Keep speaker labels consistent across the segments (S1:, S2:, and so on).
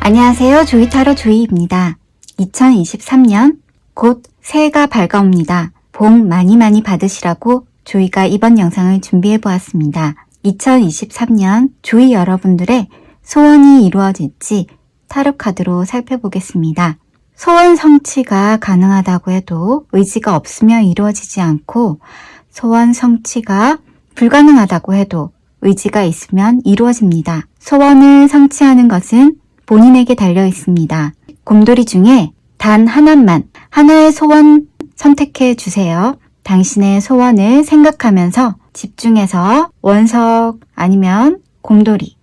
S1: 안녕하세요. 조이타로 조이입니다. 2023년 곧 새해가 밝아옵니다. 복 많이 받으시라고 조이가 이번 영상을 준비해 보았습니다. 2023년 조이 여러분들의 소원이 이루어질지 타로 카드로 살펴보겠습니다. 소원 성취가 가능하다고 해도 의지가 없으면 이루어지지 않고, 소원 성취가 불가능하다고 해도 의지가 있으면 이루어집니다. 소원을 성취하는 것은 본인에게 달려 있습니다. 곰돌이 중에 단 하나의 소원 선택해 주세요. 당신의 소원을 생각하면서 집중해서 원석 아니면 곰돌이,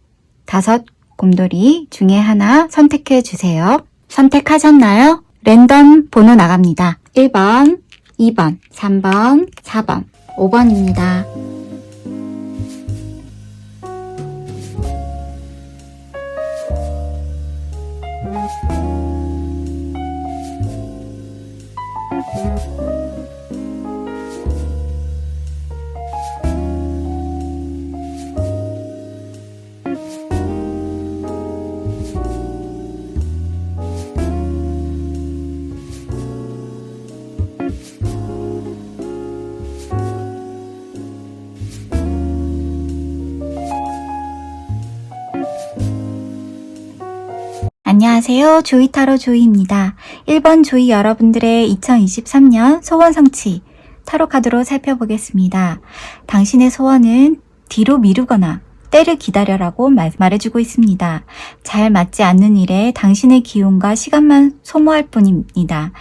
S1: 5 곰돌이 중에 하나 선택해 주세요. 선택하셨나요? 랜덤 번호 나갑니다. 1번, 2번, 3번, 4번, 5번입니다. 안녕하세요. 조이타로 조이입니다. 1번 조이 여러분들의 2023년 소원 성취 타로 카드로 살펴보겠습니다. 당신의 소원은 뒤로 미루거나 때를 기다려라고 말해주고 있습니다. 잘 맞지 않는 일에 당신의 기운과 시간만 소모할 뿐입니다.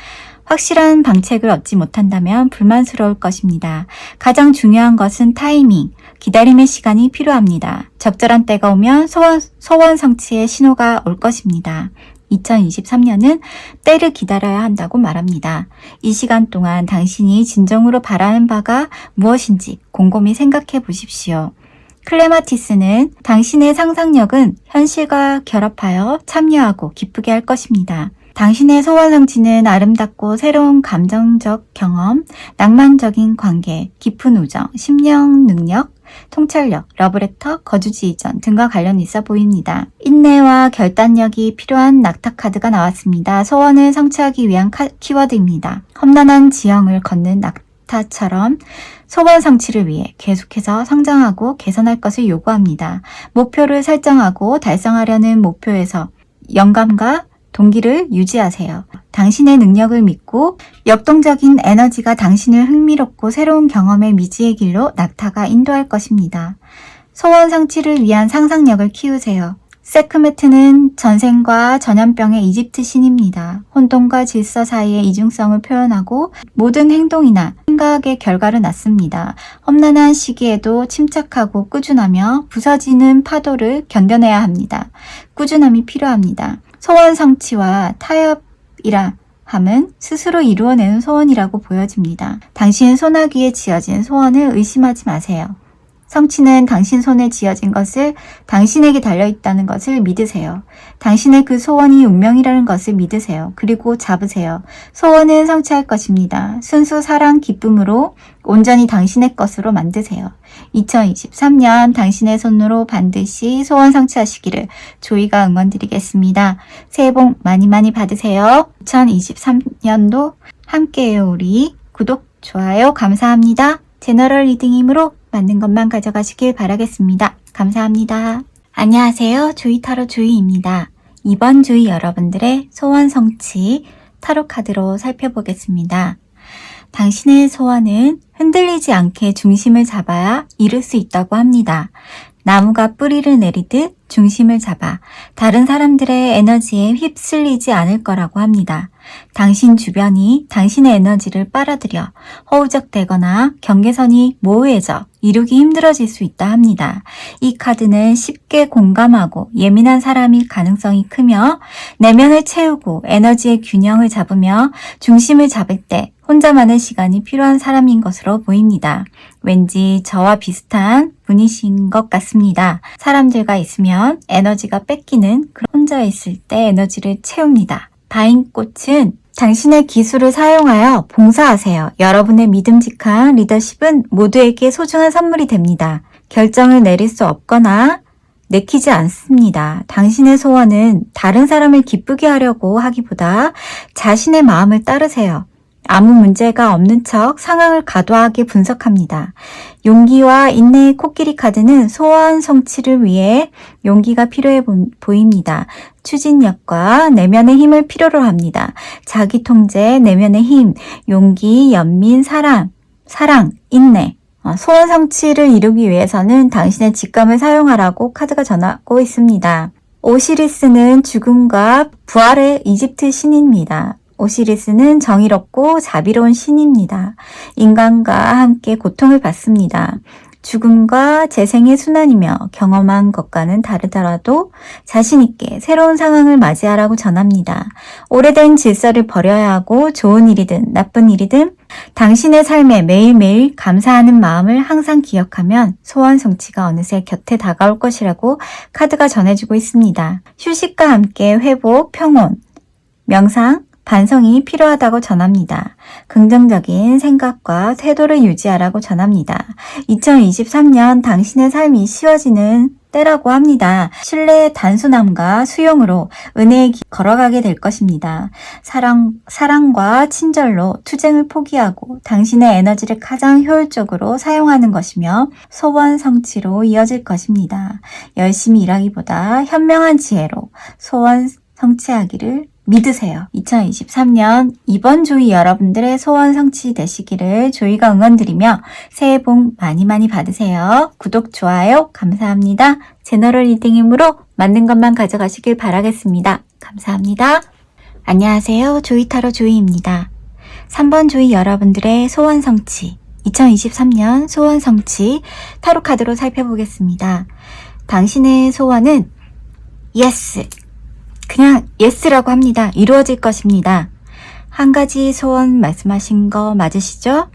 S1: 확실한 방책을 얻지 못한다면 불만스러울 것입니다. 가장 중요한 것은 타이밍, 기다림의 시간이 필요합니다. 적절한 때가 오면 소원 성취의 신호가 올 것입니다. 2023년은 때를 기다려야 한다고 말합니다. 이 시간 동안 당신이 진정으로 바라는 바가 무엇인지 곰곰이 생각해 보십시오. 클레마티스는 당신의 상상력은 현실과 결합하여 참여하고 기쁘게 할 것입니다. 당신의 소원 성취는 아름답고 새로운 감정적 경험, 낭만적인 관계, 깊은 우정, 심령 능력, 통찰력, 러브레터, 거주지 이전 등과 관련이 있어 보입니다. 인내와 결단력이 필요한 낙타 카드가 나왔습니다. 소원을 성취하기 위한 키워드입니다. 험난한 지형을 걷는 낙타처럼 소원 성취를 위해 계속해서 성장하고 개선할 것을 요구합니다. 목표를 설정하고 달성하려는 목표에서 영감과 동기를 유지하세요. 당신의 능력을 믿고 역동적인 에너지가 당신을 흥미롭고 새로운 경험의 미지의 길로 낙타가 인도할 것입니다. 소원 성취를 위한 상상력을 키우세요. 세크메트는 전생과 전염병의 이집트 신입니다. 혼돈과 질서 사이의 이중성을 표현하고 모든 행동이나 생각의 결과를 낳습니다. 험난한 시기에도 침착하고 꾸준하며 부서지는 파도를 견뎌내야 합니다. 꾸준함이 필요합니다. 소원 성취와 타협이라 함은 스스로 이루어내는 소원이라고 보여집니다. 당신 소나기에 지어진 소원을 의심하지 마세요. 성취는 당신 손에 지어진 것을 당신에게 달려있다는 것을 믿으세요. 당신의 그 소원이 운명이라는 것을 믿으세요. 그리고 잡으세요. 소원은 성취할 것입니다. 순수 사랑 기쁨으로 온전히 당신의 것으로 만드세요. 2023년 당신의 손으로 반드시 소원 성취하시기를 조이가 응원드리겠습니다. 새해 복 많이 받으세요. 2023년도 함께해요. 우리 구독, 좋아요 감사합니다. 제너럴 리딩이므로 맞는 것만 가져가시길 바라겠습니다. 감사합니다. 안녕하세요. 조이타로 조이입니다. 이번 조이 여러분들의 소원 성취 타로 카드로 살펴보겠습니다. 당신의 소원은 흔들리지 않게 중심을 잡아야 이룰 수 있다고 합니다. 나무가 뿌리를 내리듯 중심을 잡아 다른 사람들의 에너지에 휩쓸리지 않을 거라고 합니다. 당신 주변이 당신의 에너지를 빨아들여 허우적대거나 경계선이 모호해져 이루기 힘들어질 수 있다 합니다. 이 카드는 쉽게 공감하고 예민한 사람일 가능성이 크며 내면을 채우고 에너지의 균형을 잡으며 중심을 잡을 때 혼자만의 시간이 필요한 사람인 것으로 보입니다. 왠지 저와 비슷한 분이신 것 같습니다. 사람들과 있으면 에너지가 뺏기는 그런 혼자 있을 때 에너지를 채웁니다. 바인꽃은 당신의 기술을 사용하여 봉사하세요. 여러분의 믿음직한 리더십은 모두에게 소중한 선물이 됩니다. 결정을 내릴 수 없거나 내키지 않습니다. 당신의 소원은 다른 사람을 기쁘게 하려고 하기보다 자신의 마음을 따르세요. 아무 문제가 없는 척 상황을 과도하게 분석합니다. 용기와 인내의 코끼리 카드는 소원 성취를 위해 용기가 필요해 보입니다. 추진력과 내면의 힘을 필요로 합니다. 자기 통제, 내면의 힘, 용기, 연민, 사랑, 인내. 소원 성취를 이루기 위해서는 당신의 직감을 사용하라고 카드가 전하고 있습니다. 오시리스는 죽음과 부활의 이집트 신입니다. 오시리스는 정의롭고 자비로운 신입니다. 인간과 함께 고통을 받습니다. 죽음과 재생의 순환이며 경험한 것과는 다르더라도 자신 있게 새로운 상황을 맞이하라고 전합니다. 오래된 질서를 버려야 하고 좋은 일이든 나쁜 일이든 당신의 삶에 매일매일 감사하는 마음을 항상 기억하면 소원 성취가 어느새 곁에 다가올 것이라고 카드가 전해주고 있습니다. 휴식과 함께 회복, 평온, 명상, 반성이 필요하다고 전합니다. 긍정적인 생각과 태도를 유지하라고 전합니다. 2023년 당신의 삶이 쉬워지는 때라고 합니다. 신뢰의 단순함과 수용으로 은혜의 길 걸어가게 될 것입니다. 사랑과 친절로 투쟁을 포기하고 당신의 에너지를 가장 효율적으로 사용하는 것이며 소원 성취로 이어질 것입니다. 열심히 일하기보다 현명한 지혜로 소원 성취하기를 믿으세요. 2023년 이번 조이 여러분들의 소원 성취 되시기를 조이가 응원드리며 새해 복 많이 받으세요. 구독, 좋아요 감사합니다. 제너럴 리딩으로 맞는 것만 가져가시길 바라겠습니다. 감사합니다. 안녕하세요. 조이타로 조이입니다. 3번 조이 여러분들의 소원 성취 2023년 소원 성취 타로 카드로 살펴보겠습니다. 당신의 소원은 예스! 그냥 예스라고 합니다. 이루어질 것입니다. 한 가지 소원 말씀하신 거 맞으시죠?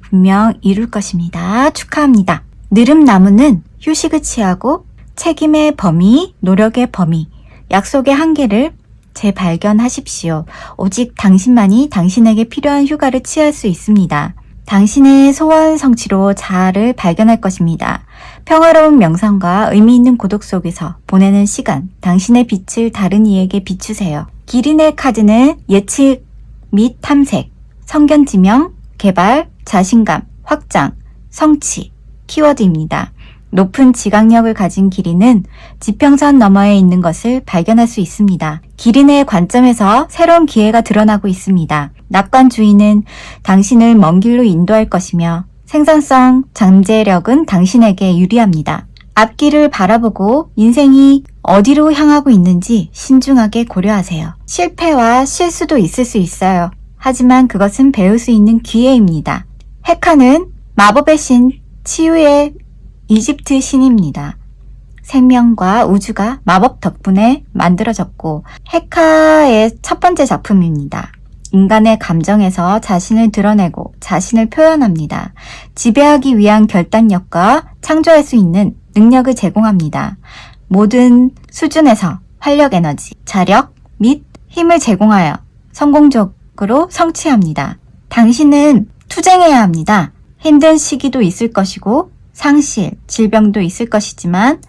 S1: 분명 이룰 것입니다. 축하합니다. 느릅나무는 휴식을 취하고 책임의 범위, 노력의 범위, 약속의 한계를 재발견하십시오. 오직 당신만이 당신에게 필요한 휴가를 취할 수 있습니다. 당신의 소원 성취로 자아를 발견할 것입니다. 평화로운 명상과 의미 있는 고독 속에서 보내는 시간, 당신의 빛을 다른 이에게 비추세요. 기린의 카드는 예측 및 탐색, 성견지명, 개발, 자신감, 확장, 성취, 키워드입니다. 높은 지각력을 가진 기린은 지평선 너머에 있는 것을 발견할 수 있습니다. 기린의 관점에서 새로운 기회가 드러나고 있습니다. 낙관주의는 당신을 먼 길로 인도할 것이며 생산성, 잠재력은 당신에게 유리합니다. 앞길을 바라보고 인생이 어디로 향하고 있는지 신중하게 고려하세요. 실패와 실수도 있을 수 있어요. 하지만 그것은 배울 수 있는 기회입니다. 헤카는 마법의 신, 치유의 이집트 신입니다. 생명과 우주가 마법 덕분에 만들어졌고 헤카의 첫 번째 작품입니다. 인간의 감정에서 자신을 드러내고 자신을 표현합니다. 지배하기 위한 결단력과 창조할 수 있는 능력을 제공합니다. 모든 수준에서 활력 에너지, 자력 및 힘을 제공하여 성공적으로 성취합니다. 당신은 투쟁해야 합니다. 힘든 시기도 있을 것이고 상실, 질병도 있을 것이지만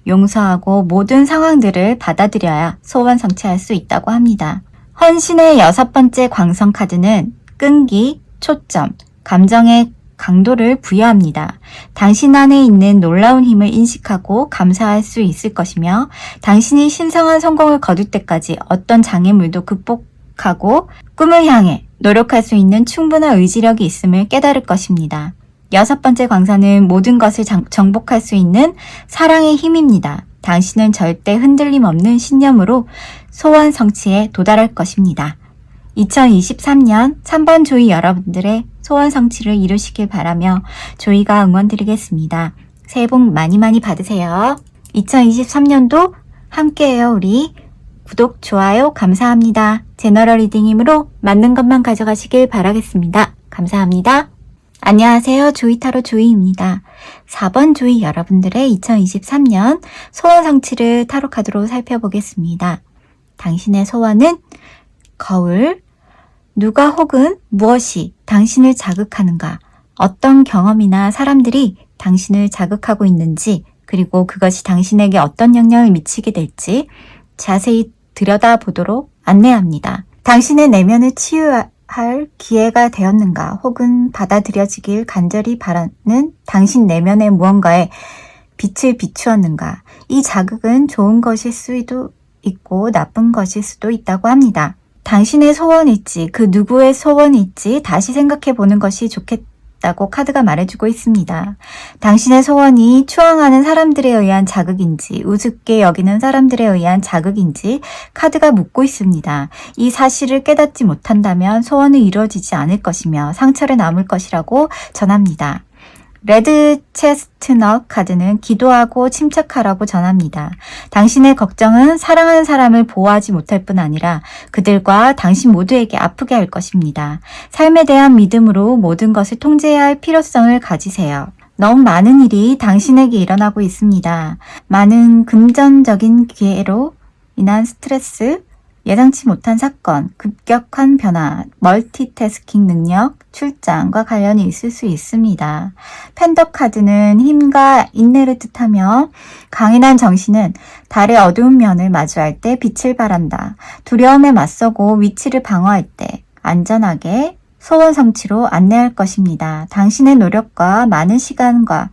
S1: 용서하고 모든 상황들을 받아들여야 소원 성취할 수 있다고 합니다. 헌신의 6번째 광선 카드는 끈기, 초점, 감정의 강도를 부여합니다. 당신 안에 있는 놀라운 힘을 인식하고 감사할 수 있을 것이며 당신이 신성한 성공을 거둘 때까지 어떤 장애물도 극복하고 꿈을 향해 노력할 수 있는 충분한 의지력이 있음을 깨달을 것입니다. 6번째 광선은 모든 것을 정복할 수 있는 사랑의 힘입니다. 당신은 절대 흔들림 없는 신념으로 소원 성취에 도달할 것입니다. 2023년 3번 조이 여러분들의 소원 성취를 이루시길 바라며 조이가 응원드리겠습니다. 새해 복 많이 받으세요. 2023년도 함께해요 우리. 구독, 좋아요 감사합니다. 제너럴 리딩이므로 맞는 것만 가져가시길 바라겠습니다. 감사합니다. 안녕하세요. 조이타로 조이입니다. 4번 조이 여러분들의 2023년 소원 성취를 타로 카드로 살펴보겠습니다. 당신의 소원은 거울, 누가 혹은 무엇이 당신을 자극하는가, 어떤 경험이나 사람들이 당신을 자극하고 있는지 그리고 그것이 당신에게 어떤 영향을 미치게 될지 자세히 들여다보도록 안내합니다. 당신의 내면을 치유할 기회가 되었는가 혹은 받아들여지길 간절히 바라는 당신 내면의 무언가에 빛을 비추었는가. 이 자극은 좋은 것일 수도 있고 나쁜 것일 수도 있다고 합니다. 당신의 소원일지 그 누구의 소원일지 다시 생각해 보는 것이 좋겠다고 카드가 말해주고 있습니다. 당신의 소원이 추앙하는 사람들에 의한 자극인지 우습게 여기는 사람들에 의한 자극인지 카드가 묻고 있습니다. 이 사실을 깨닫지 못한다면 소원은 이루어지지 않을 것이며 상처를 남을 것이라고 전합니다. 레드 체스트넛 카드는 기도하고 침착하라고 전합니다. 당신의 걱정은 사랑하는 사람을 보호하지 못할 뿐 아니라 그들과 당신 모두에게 아프게 할 것입니다. 삶에 대한 믿음으로 모든 것을 통제해야 할 필요성을 가지세요. 너무 많은 일이 당신에게 일어나고 있습니다. 많은 금전적인 기회로 인한 스트레스, 예상치 못한 사건, 급격한 변화, 멀티태스킹 능력, 출장과 관련이 있을 수 있습니다. 펜더 카드는 힘과 인내를 뜻하며 강인한 정신은 달의 어두운 면을 마주할 때 빛을 발한다. 두려움에 맞서고 위치를 방어할 때 안전하게 소원 성취로 안내할 것입니다. 당신의 노력과 많은 시간과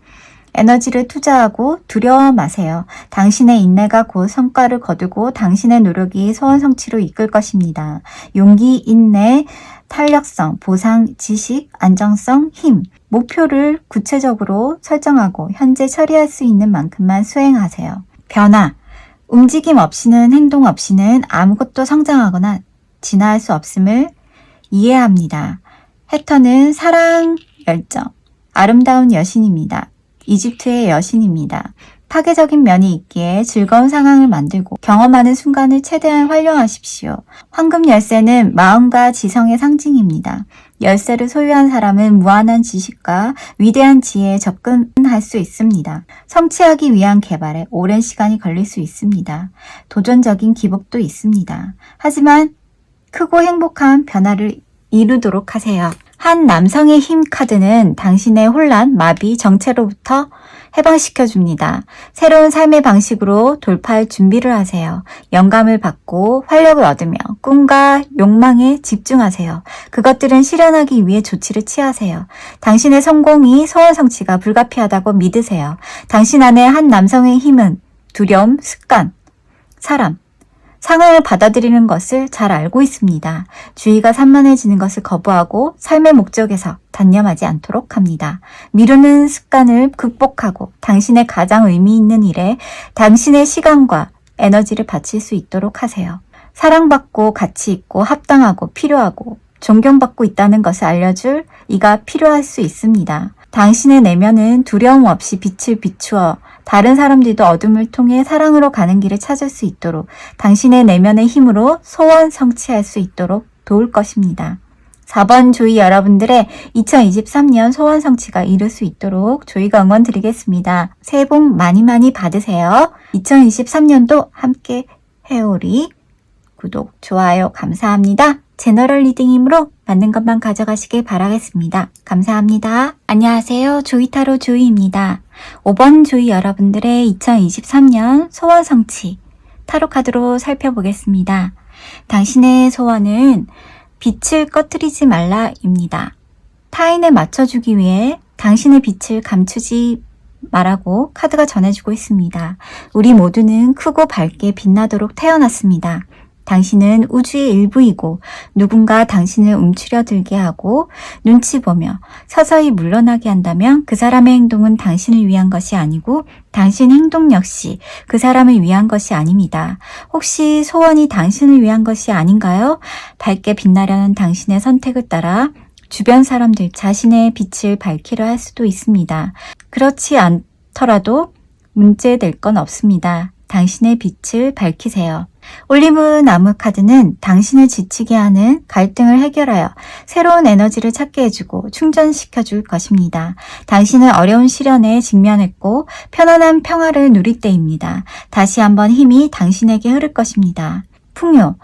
S1: 에너지를 투자하고 두려워 마세요. 당신의 인내가 곧 성과를 거두고 당신의 노력이 소원 성취로 이끌 것입니다. 용기, 인내, 탄력성, 보상, 지식, 안정성, 힘, 목표를 구체적으로 설정하고 현재 처리할 수 있는 만큼만 수행하세요. 변화, 움직임 없이는 행동 없이는 아무것도 성장하거나 진화할 수 없음을 이해합니다. 해터는 사랑, 열정, 아름다운 여신입니다. 이집트의 여신입니다. 파괴적인 면이 있기에 즐거운 상황을 만들고 경험하는 순간을 최대한 활용하십시오. 황금 열쇠는 마음과 지성의 상징입니다. 열쇠를 소유한 사람은 무한한 지식과 위대한 지혜에 접근할 수 있습니다. 성취하기 위한 개발에 오랜 시간이 걸릴 수 있습니다. 도전적인 기복도 있습니다. 하지만 크고 행복한 변화를 이루도록 하세요. 한 남성의 힘 카드는 당신의 혼란, 마비, 정체로부터 해방시켜줍니다. 새로운 삶의 방식으로 돌파할 준비를 하세요. 영감을 받고 활력을 얻으며 꿈과 욕망에 집중하세요. 그것들은 실현하기 위해 조치를 취하세요. 당신의 성공이 소원 성취가 불가피하다고 믿으세요. 당신 안에 한 남성의 힘은 두려움, 습관, 사람, 상황을 받아들이는 것을 잘 알고 있습니다. 주의가 산만해지는 것을 거부하고 삶의 목적에서 단념하지 않도록 합니다. 미루는 습관을 극복하고 당신의 가장 의미 있는 일에 당신의 시간과 에너지를 바칠 수 있도록 하세요. 사랑받고 가치 있고 합당하고 필요하고 존경받고 있다는 것을 알려줄 이가 필요할 수 있습니다. 당신의 내면은 두려움 없이 빛을 비추어 다른 사람들도 어둠을 통해 사랑으로 가는 길을 찾을 수 있도록 당신의 내면의 힘으로 소원 성취할 수 있도록 도울 것입니다. 4번 조이 여러분들의 2023년 소원 성취가 이룰 수 있도록 조이가 응원 드리겠습니다. 새해 복 많이 많이 받으세요. 2023년도 함께 해오리 구독, 좋아요 감사합니다. 제너럴 리딩이므로 맞는 것만 가져가시길 바라겠습니다. 감사합니다. 안녕하세요. 조이타로 조이입니다. 5번 조이 여러분들의 2023년 소원 성취 타로 카드로 살펴보겠습니다. 당신의 소원은 빛을 꺼뜨리지 말라입니다. 타인에 맞춰주기 위해 당신의 빛을 감추지 말라고 카드가 전해주고 있습니다. 우리 모두는 크고 밝게 빛나도록 태어났습니다. 당신은 우주의 일부이고 누군가 당신을 움츠려 들게 하고 눈치 보며 서서히 물러나게 한다면 그 사람의 행동은 당신을 위한 것이 아니고 당신 행동 역시 그 사람을 위한 것이 아닙니다. 혹시 소원이 당신을 위한 것이 아닌가요? 밝게 빛나려는 당신의 선택을 따라 주변 사람들 자신의 빛을 밝히려 할 수도 있습니다. 그렇지 않더라도 문제될 건 없습니다. 당신의 빛을 밝히세요. 올리브 나무 카드는 당신을 지치게 하는 갈등을 해결하여 새로운 에너지를 찾게 해주고 충전시켜 줄 것입니다. 당신은 어려운 시련에 직면했고 편안한 평화를 누릴 때입니다. 다시 한번 힘이 당신에게 흐를 것입니다. 풍요,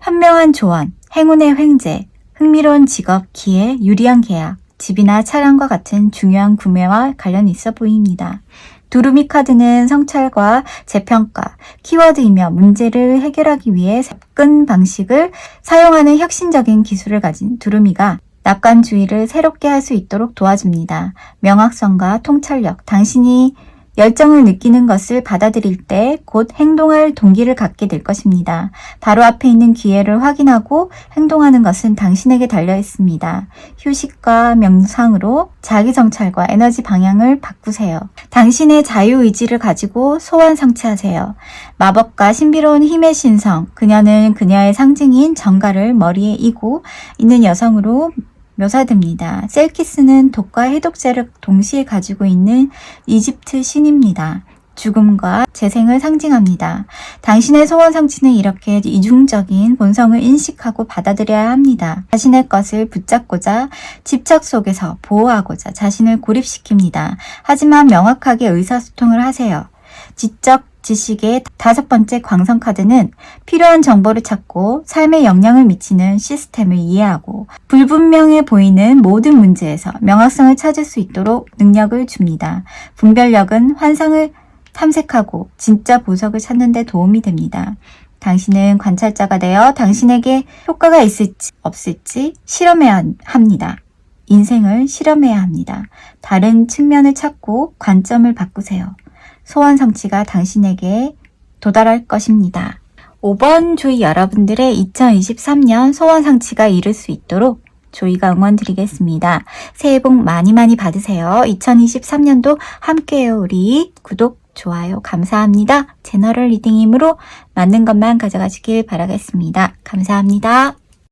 S1: 현명한 조언, 행운의 횡재, 흥미로운 직업, 기회, 유리한 계약, 집이나 차량과 같은 중요한 구매와 관련이 있어 보입니다. 두루미 카드는 성찰과 재평가, 키워드이며 문제를 해결하기 위해 접근 방식을 사용하는 혁신적인 기술을 가진 두루미가 낙관주의를 새롭게 할 수 있도록 도와줍니다. 명확성과 통찰력, 당신이 열정을 느끼는 것을 받아들일 때 곧 행동할 동기를 갖게 될 것입니다. 바로 앞에 있는 기회를 확인하고 행동하는 것은 당신에게 달려 있습니다. 휴식과 명상으로 자기 정찰과 에너지 방향을 바꾸세요. 당신의 자유의지를 가지고 소원 성취하세요. 마법과 신비로운 힘의 신성, 그녀는 그녀의 상징인 정갈을 머리에 이고 있는 여성으로 묘사됩니다. 셀키스는 독과 해독제를 동시에 가지고 있는 이집트 신입니다. 죽음과 재생을 상징합니다. 당신의 소원 성취는 이렇게 이중적인 본성을 인식하고 받아들여야 합니다. 자신의 것을 붙잡고자 집착 속에서 보호하고자 자신을 고립시킵니다. 하지만 명확하게 의사소통을 하세요. 지적 지식의 5번째 광선 카드는 필요한 정보를 찾고 삶에 영향을 미치는 시스템을 이해하고 불분명해 보이는 모든 문제에서 명확성을 찾을 수 있도록 능력을 줍니다. 분별력은 환상을 탐색하고 진짜 보석을 찾는 데 도움이 됩니다. 당신은 관찰자가 되어 당신에게 효과가 있을지 없을지 실험해야 합니다. 인생을 실험해야 합니다. 다른 측면을 찾고 관점을 바꾸세요. 소원 성취가 당신에게 도달할 것입니다. 5번 조이 여러분들의 2023년 소원 성취가 이룰 수 있도록 조이가 응원 드리겠습니다. 새해 복 많이 받으세요. 2023년도 함께해요. 우리 구독, 좋아요 감사합니다. 제너럴 리딩 힘으로 맞는 것만 가져가시길 바라겠습니다. 감사합니다.